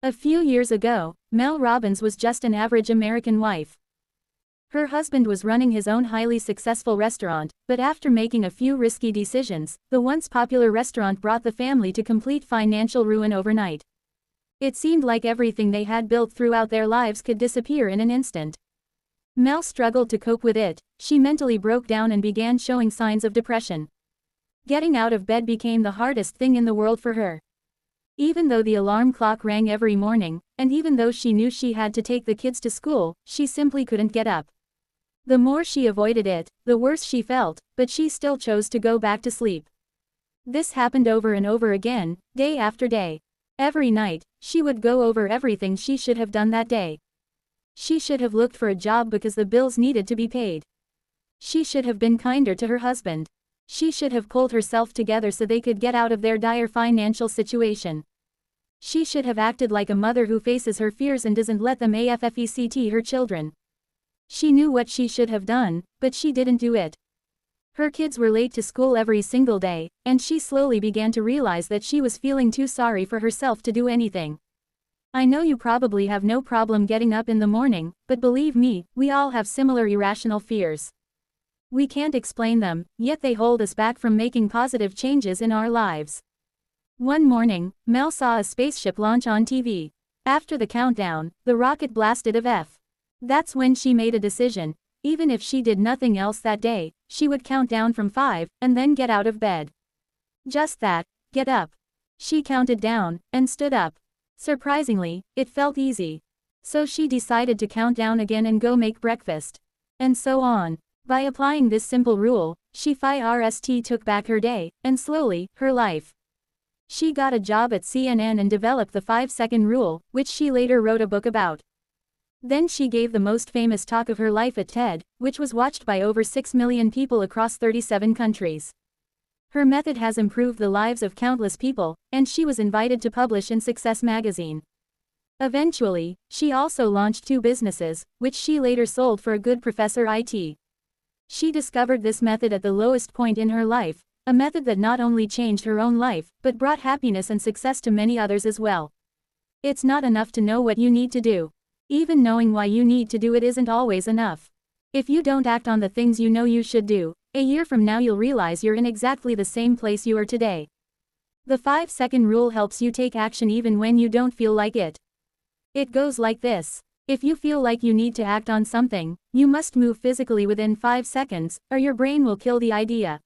A few years ago, Mel Robbins was just an average American wife. Her husband was running his own highly successful restaurant, but after making a few risky decisions, the once popular restaurant brought the family to complete financial ruin overnight. It seemed like everything they had built throughout their lives could disappear in an instant. Mel struggled to cope with it. She mentally broke down and began showing signs of depression. Getting out of bed became the hardest thing in the world for her. Even though the alarm clock rang every morning, and even though she knew she had to take the kids to school, she simply couldn't get up. The more she avoided it, the worse she felt, but she still chose to go back to sleep. This happened over and over again, day after day. Every night, she would go over everything she should have done that day. She should have looked for a job because the bills needed to be paid. She should have been kinder to her husband. She should have pulled herself together so they could get out of their dire financial situation. She should have acted like a mother who faces her fears and doesn't let them affect her children. She knew what she should have done, but she didn't do it. Her kids were late to school every single day, and she slowly began to realize that she was feeling too sorry for herself to do anything. I know you probably have no problem getting up in the morning, but believe me, we all have similar irrational fears. We can't explain them, yet they hold us back from making positive changes in our lives. One morning, Mel saw a spaceship launch on TV. After the countdown, the rocket blasted off. That's when she made a decision. Even if she did nothing else that day, she would count down from 5, and then get out of bed. Just that, get up. She counted down, and stood up. Surprisingly, it felt easy. So she decided to count down again and go make breakfast. And so on. By applying this simple rule, she took back her day, and slowly, her life. She got a job at CNN and developed the 5-second rule, which she later wrote a book about. Then she gave the most famous talk of her life at TED, which was watched by over 6 million people across 37 countries. Her method has improved the lives of countless people, and she was invited to publish in Success magazine. Eventually, she also launched 2 businesses, which she later sold for a good Professor IT. She discovered this method at the lowest point in her life, a method that not only changed her own life, but brought happiness and success to many others as well. It's not enough to know what you need to do. Even knowing why you need to do it isn't always enough. If you don't act on the things you know you should do, a year from now you'll realize you're in exactly the same place you are today. The 5-second rule helps you take action even when you don't feel like it. It goes like this. If you feel like you need to act on something, you must move physically within 5 seconds, or your brain will kill the idea.